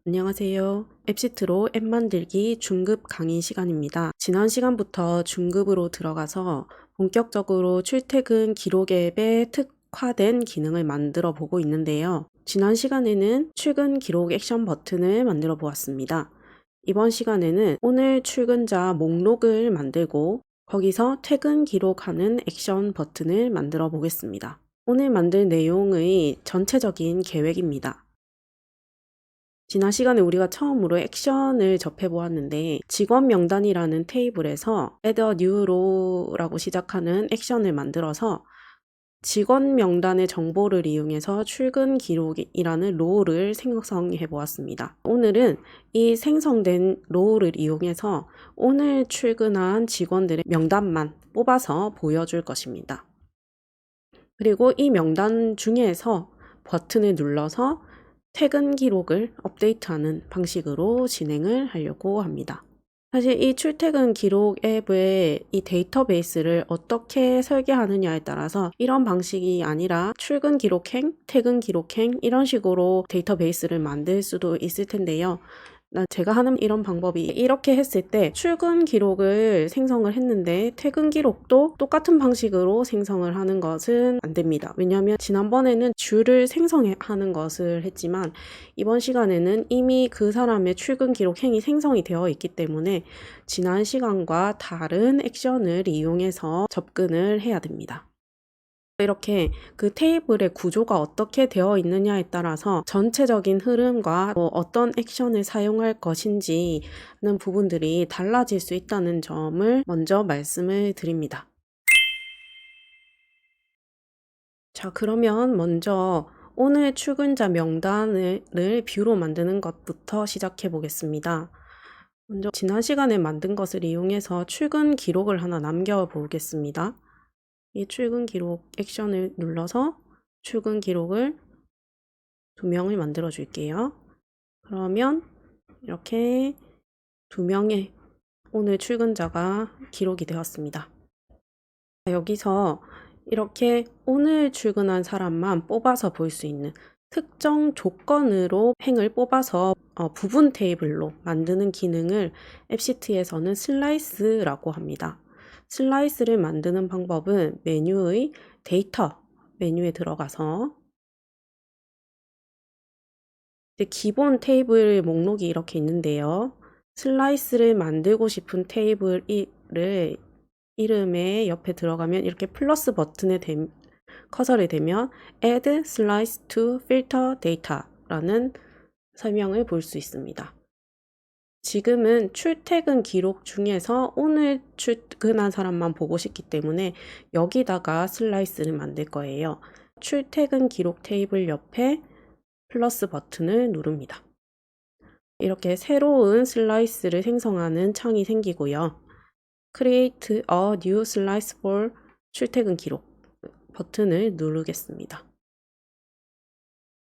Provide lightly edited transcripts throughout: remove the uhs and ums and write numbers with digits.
안녕하세요. 앱시트로 앱 만들기 중급 강의 시간입니다. 지난 시간부터 중급으로 들어가서 본격적으로 출퇴근 기록 앱에 특화된 기능을 만들어 보고 있는데요. 지난 시간에는 출근 기록 액션 버튼을 만들어 보았습니다. 이번 시간에는 오늘 출근자 목록을 만들고 거기서 퇴근 기록하는 액션 버튼을 만들어 보겠습니다. 오늘 만들 내용의 전체적인 계획입니다. 지난 시간에 우리가 처음으로 액션을 접해보았는데 직원 명단이라는 테이블에서 add a new row라고 시작하는 액션을 만들어서 직원 명단의 정보를 이용해서 출근 기록이라는 row를 생성해 보았습니다. 오늘은 이 생성된 row를 이용해서 오늘 출근한 직원들의 명단만 뽑아서 보여줄 것입니다. 그리고 이 명단 중에서 버튼을 눌러서 퇴근 기록을 업데이트하는 방식으로 진행을 하려고 합니다. 사실 이 출퇴근 기록 앱의 이 데이터베이스를 어떻게 설계하느냐에 따라서 이런 방식이 아니라 출근 기록행, 퇴근 기록행 이런 식으로 데이터베이스를 만들 수도 있을 텐데요. 제가 하는 이런 방법이 이렇게 했을 때 출근 기록을 생성을 했는데 퇴근 기록도 똑같은 방식으로 생성을 하는 것은 안 됩니다. 왜냐하면 지난번에는 줄을 생성하는 것을 했지만 이번 시간에는 이미 그 사람의 출근 기록 행이 생성이 되어 있기 때문에 지난 시간과 다른 액션을 이용해서 접근을 해야 됩니다. 이렇게 그 테이블의 구조가 어떻게 되어 있느냐에 따라서 전체적인 흐름과 어떤 액션을 사용할 것인지는 부분들이 달라질 수 있다는 점을 먼저 말씀을 드립니다. 자, 그러면 먼저 오늘 출근자 명단을 뷰로 만드는 것부터 시작해 보겠습니다. 먼저 지난 시간에 만든 것을 이용해서 출근 기록을 하나 남겨 보겠습니다. 이 출근 기록 액션을 눌러서 출근 기록을 2명을 만들어 줄게요. 그러면 이렇게 2명의 오늘 출근자가 기록이 되었습니다. 여기서 이렇게 오늘 출근한 사람만 뽑아서 볼 수 있는 특정 조건으로 행을 뽑아서 부분 테이블로 만드는 기능을 앱시트에서는 슬라이스라고 합니다. 슬라이스를 만드는 방법은 메뉴의 데이터 메뉴에 들어가서 기본 테이블 목록이 이렇게 있는데요. 슬라이스를 만들고 싶은 테이블을 이름에 옆에 들어가면 이렇게 플러스 버튼에 커서를 대면 add slice to filter data라는 설명을 볼 수 있습니다. 지금은 출퇴근 기록 중에서 오늘 출근한 사람만 보고 싶기 때문에 여기다가 슬라이스를 만들 거예요. 출퇴근 기록 테이블 옆에 플러스 버튼을 누릅니다. 이렇게 새로운 슬라이스를 생성하는 창이 생기고요. Create a new slice for 출퇴근 기록 버튼을 누르겠습니다.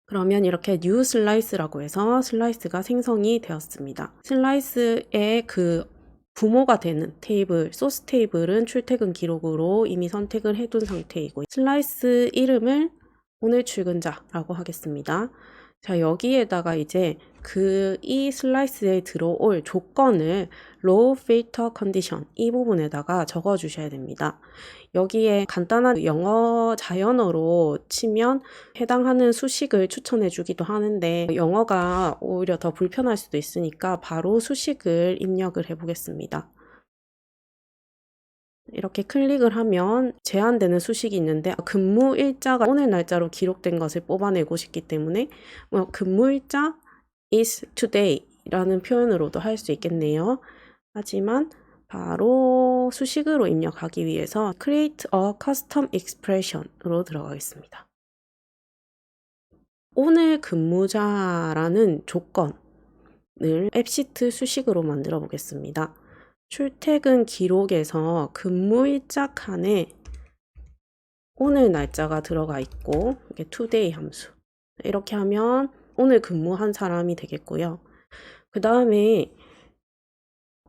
그러면 이렇게 new slice라고 해서 슬라이스가 생성이 되었습니다. 슬라이스의 그 부모가 되는 테이블, 소스 테이블은 출퇴근 기록으로 이미 선택을 해둔 상태이고 슬라이스 이름을 오늘 출근자라고 하겠습니다. 자, 여기에다가 이제 이 슬라이스에 들어올 조건을 row filter condition 이 부분에다가 적어 주셔야 됩니다. 여기에 간단한 영어 자연어로 치면 해당하는 수식을 추천해 주기도 하는데 영어가 오히려 더 불편할 수도 있으니까 바로 수식을 입력을 해 보겠습니다. 이렇게 클릭을 하면 제한되는 수식이 있는데 근무 일자가 오늘 날짜로 기록된 것을 뽑아내고 싶기 때문에 근무 일자 is today 라는 표현으로도 할 수 있겠네요. 하지만 바로 수식으로 입력하기 위해서 create a custom expression으로 들어가겠습니다. 오늘 근무자라는 조건을 앱시트 수식으로 만들어 보겠습니다. 출퇴근 기록에서 근무 일자 칸에 오늘 날짜가 들어가 있고 이게 today 함수 이렇게 하면 오늘 근무한 사람이 되겠고요. 그 다음에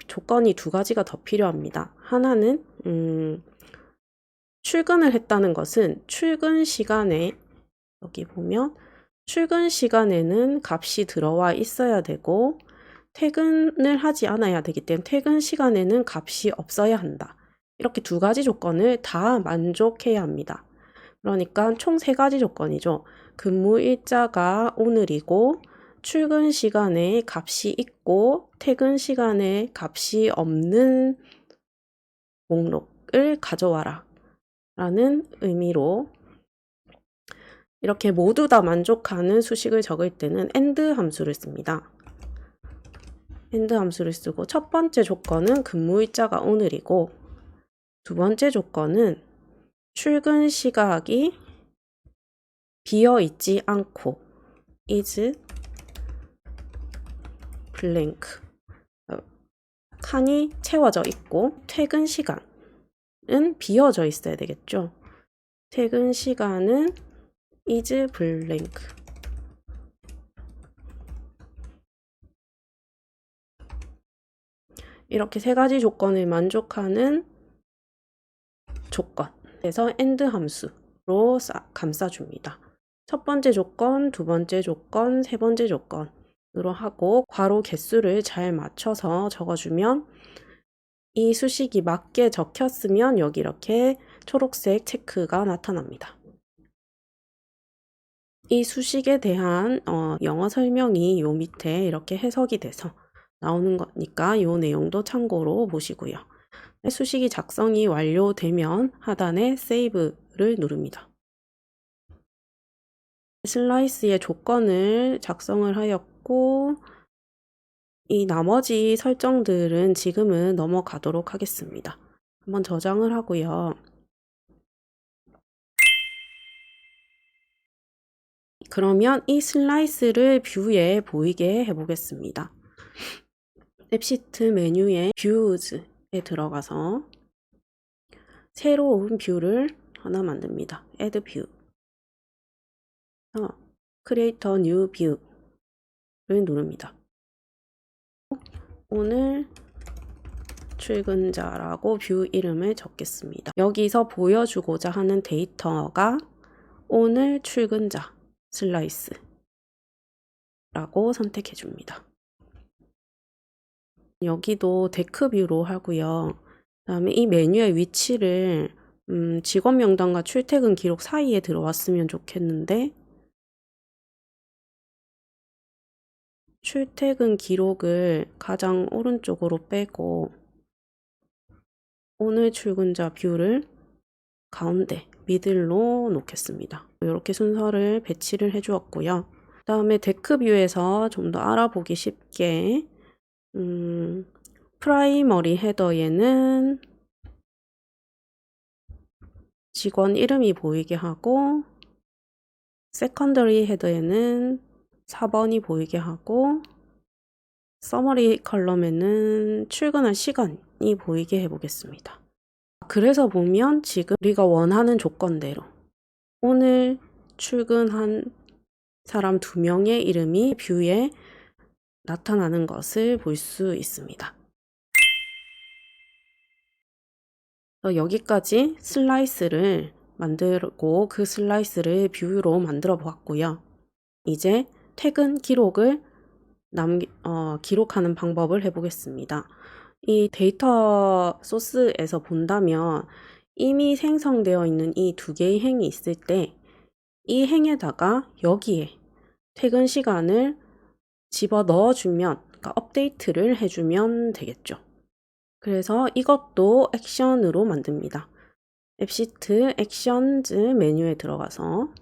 조건이 2가지가 더 필요합니다. 하나는 출근을 했다는 것은 출근 시간에 여기 보면 출근 시간에는 값이 들어와 있어야 되고 퇴근을 하지 않아야 되기 때문에 퇴근 시간에는 값이 없어야 한다. 이렇게 두 가지 조건을 다 만족해야 합니다. 그러니까 총 세 가지 조건이죠. 근무 일자가 오늘이고 출근 시간에 값이 있고 퇴근 시간에 값이 없는 목록을 가져와라 라는 의미로 이렇게 모두 다 만족하는 수식을 적을 때는 AND 함수를 씁니다. AND 함수를 쓰고 첫 번째 조건은 근무 일자가 오늘이고 두 번째 조건은 출근 시각이 비어 있지 않고 is blank 칸이 채워져 있고 퇴근 시간은 비어져 있어야 되겠죠. 퇴근 시간은 is blank 이렇게 세 가지 조건을 만족하는 조건 그래서 AND 함수로 감싸줍니다. 첫 번째 조건, 두 번째 조건, 세 번째 조건으로 하고 괄호 개수를 잘 맞춰서 적어주면 이 수식이 맞게 적혔으면 여기 이렇게 초록색 체크가 나타납니다. 이 수식에 대한 영어 설명이 요 밑에 이렇게 해석이 돼서 나오는 거니까 이 내용도 참고로 보시고요. 수식이 작성이 완료되면 하단에 세이브를 누릅니다. 슬라이스의 조건을 작성을 하였고 이 나머지 설정들은 지금은 넘어가도록 하겠습니다. 한번 저장을 하고요. 그러면 이 슬라이스를 뷰에 보이게 해보겠습니다. 앱시트 메뉴의 뷰즈에 들어가서 새로운 뷰를 하나 만듭니다. Add View. Create a New View를 누릅니다. 오늘 출근자라고 뷰 이름을 적겠습니다. 여기서 보여주고자 하는 데이터가 오늘 출근자 슬라이스 라고 선택해 줍니다. 여기도 데크 뷰로 하고요. 그다음에 이 메뉴의 위치를 직원 명단과 출퇴근 기록 사이에 들어왔으면 좋겠는데 출퇴근 기록을 가장 오른쪽으로 빼고 오늘 출근자 뷰를 가운데 미들로 놓겠습니다. 이렇게 순서를 배치를 해 주었고요. 그 다음에 데크 뷰에서 좀 더 알아보기 쉽게 프라이머리 헤더에는 직원 이름이 보이게 하고 세컨더리 헤더에는 4번이 보이게 하고 서머리 컬럼에는 출근할 시간이 보이게 해보겠습니다. 그래서 보면 지금 우리가 원하는 조건대로 오늘 출근한 사람 2명의 이름이 뷰에 나타나는 것을 볼 수 있습니다. 여기까지 슬라이스를 만들고 그 슬라이스를 뷰로 만들어 보았고요. 이제 퇴근 기록을 기록하는 방법을 해보겠습니다. 이 데이터 소스에서 본다면 이미 생성되어 있는 이 두 개의 행이 있을 때 이 행에다가 여기에 퇴근 시간을 집어 넣어주면, 그러니까 업데이트를 해주면 되겠죠. 그래서 이것도 액션으로 만듭니다. 앱시트 액션즈 메뉴에 들어가서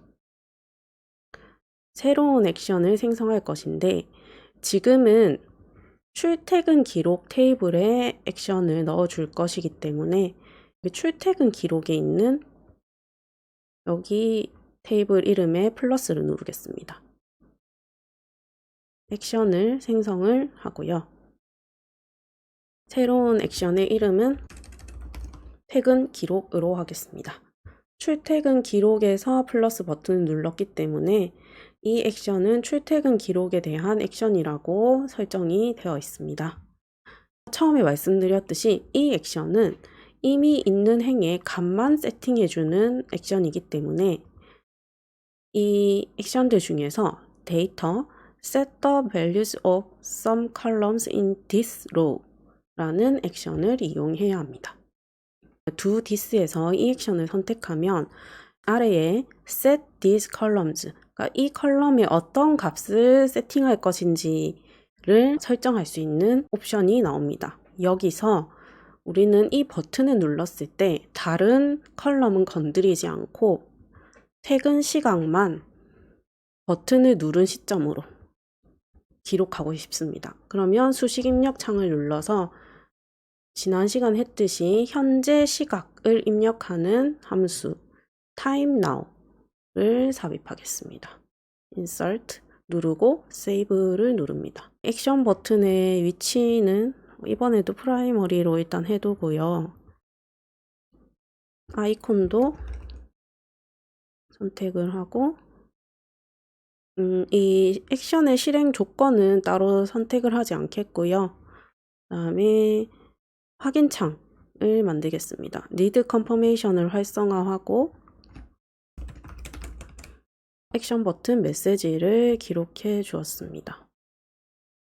새로운 액션을 생성할 것인데 지금은 출퇴근 기록 테이블에 액션을 넣어줄 것이기 때문에 출퇴근 기록에 있는 여기 테이블 이름에 플러스를 누르겠습니다. 액션을 생성을 하고요. 새로운 액션의 이름은 퇴근 기록으로 하겠습니다. 출퇴근 기록에서 플러스 버튼을 눌렀기 때문에 이 액션은 출퇴근 기록에 대한 액션이라고 설정이 되어 있습니다. 처음에 말씀드렸듯이 이 액션은 이미 있는 행에 값만 세팅해주는 액션이기 때문에 이 액션들 중에서 데이터 set the values of some columns in this row 라는 액션을 이용해야 합니다. do this에서 이 액션을 선택하면 아래에 set these columns, 그러니까 이 컬럼에 어떤 값을 세팅할 것인지를 설정할 수 있는 옵션이 나옵니다. 여기서 우리는 이 버튼을 눌렀을 때 다른 컬럼은 건드리지 않고 퇴근 시각만 버튼을 누른 시점으로 기록하고 싶습니다. 그러면 수식 입력 창을 눌러서 지난 시간 했듯이 현재 시각을 입력하는 함수 time now를 삽입하겠습니다. insert 누르고 save를 누릅니다. 액션 버튼의 위치는 이번에도 프라이머리로 일단 해두고요. 아이콘도 선택을 하고 이 액션의 실행 조건은 따로 선택을 하지 않겠고요. 그다음에 확인창을 만들겠습니다. need confirmation을 활성화하고 액션 버튼 메시지를 기록해 주었습니다.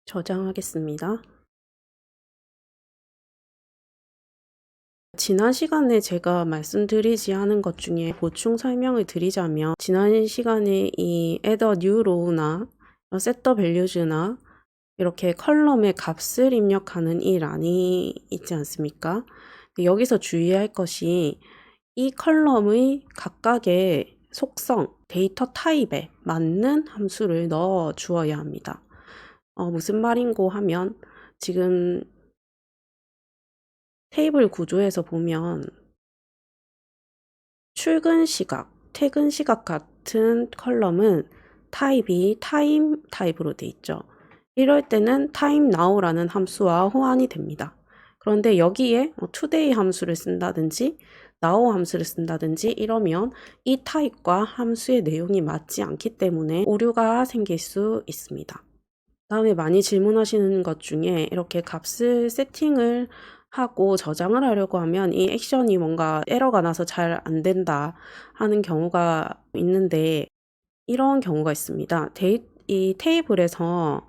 저장하겠습니다. 지난 시간에 제가 말씀드리지 않은 것 중에 보충 설명을 드리자면 지난 시간에 이 add a new row나 set the values나 이렇게 컬럼의 값을 입력하는 이 란이 있지 않습니까? 여기서 주의할 것이 이 컬럼의 각각의 속성, 데이터 타입에 맞는 함수를 넣어 주어야 합니다. 무슨 말인고 하면 지금 테이블 구조에서 보면 출근 시각, 퇴근 시각 같은 컬럼은 타입이 타임 타입으로 돼 있죠. 이럴 때는 time now라는 함수와 호환이 됩니다. 그런데 여기에 today 함수를 쓴다든지 now 함수를 쓴다든지 이러면 이 타입과 함수의 내용이 맞지 않기 때문에 오류가 생길 수 있습니다. 다음에 많이 질문하시는 것 중에 이렇게 값을 세팅을 하고 저장을 하려고 하면 이 액션이 뭔가 에러가 나서 잘 안 된다 하는 경우가 있는데 이런 경우가 있습니다. 이 테이블에서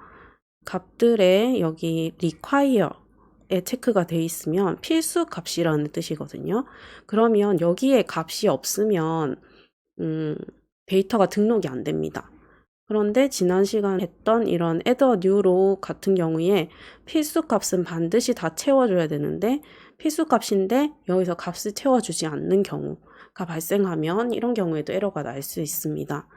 값들의 여기 require에 체크가 되어 있으면 필수 값이라는 뜻이거든요. 그러면 여기에 값이 없으면 데이터가 등록이 안 됩니다. 그런데 지난 시간 했던 이런 add a new row 같은 경우에 필수 값은 반드시 다 채워줘야 되는데 필수 값인데 여기서 값을 채워주지 않는 경우가 발생하면 이런 경우에도 에러가 날 수 있습니다.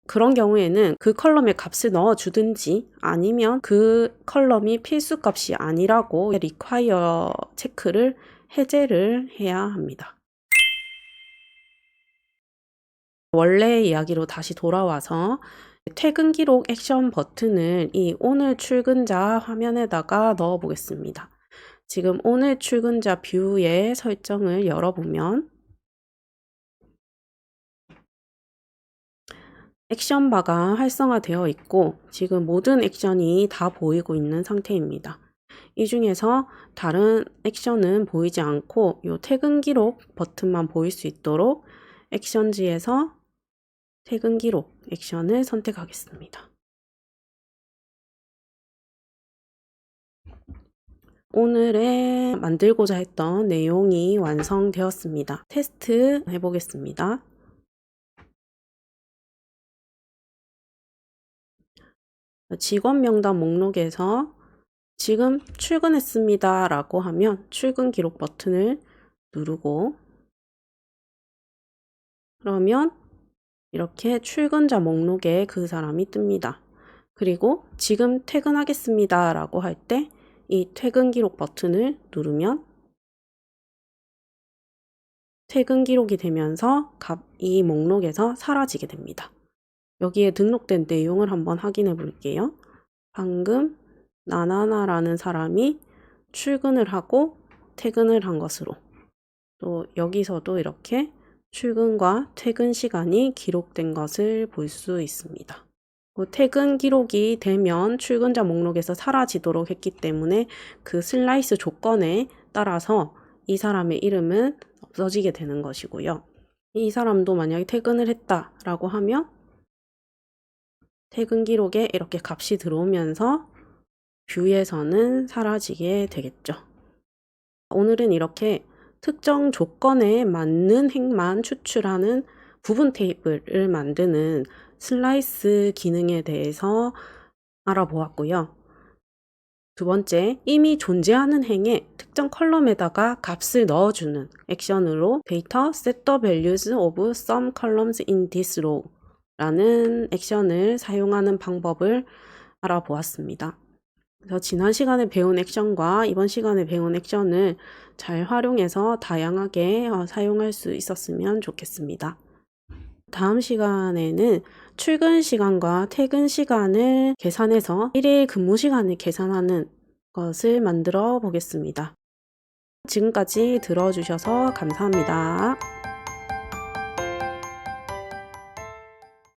그런 경우에는 그 컬럼에 값을 넣어주든지 아니면 그 컬럼이 필수 값이 아니라고 require 체크를 해제를 해야 합니다. 원래의 이야기로 다시 돌아와서 퇴근 기록 액션 버튼을 이 오늘 출근자 화면에다가 넣어 보겠습니다. 지금 오늘 출근자 뷰의 설정을 열어보면 액션 바가 활성화되어 있고 지금 모든 액션이 다 보이고 있는 상태입니다. 이 중에서 다른 액션은 보이지 않고 이 퇴근 기록 버튼만 보일 수 있도록 액션지에서 퇴근 기록 액션을 선택하겠습니다. 오늘의 만들고자 했던 내용이 완성되었습니다. 테스트 해보겠습니다. 직원 명단 목록에서 지금 출근했습니다 라고 하면 출근 기록 버튼을 누르고 그러면 이렇게 출근자 목록에 그 사람이 뜹니다. 그리고 지금 퇴근하겠습니다 라고 할 때 이 퇴근 기록 버튼을 누르면 퇴근 기록이 되면서 이 목록에서 사라지게 됩니다. 여기에 등록된 내용을 한번 확인해 볼게요. 방금 나나나라는 사람이 출근을 하고 퇴근을 한 것으로 또 여기서도 이렇게 출근과 퇴근 시간이 기록된 것을 볼 수 있습니다. 퇴근 기록이 되면 출근자 목록에서 사라지도록 했기 때문에 그 슬라이스 조건에 따라서 이 사람의 이름은 없어지게 되는 것이고요. 이 사람도 만약에 퇴근을 했다라고 하면 퇴근 기록에 이렇게 값이 들어오면서 뷰에서는 사라지게 되겠죠. 오늘은 이렇게 특정 조건에 맞는 행만 추출하는 부분 테이블을 만드는 슬라이스 기능에 대해서 알아보았고요. 두 번째, 이미 존재하는 행에 특정 컬럼에다가 값을 넣어주는 액션으로 데이터 set the values of some columns in this row 라는 액션을 사용하는 방법을 알아보았습니다. 그래서 지난 시간에 배운 액션과 이번 시간에 배운 액션을 잘 활용해서 다양하게 사용할 수 있었으면 좋겠습니다. 다음 시간에는 출근 시간과 퇴근 시간을 계산해서 1일 근무 시간을 계산하는 것을 만들어 보겠습니다. 지금까지 들어주셔서 감사합니다.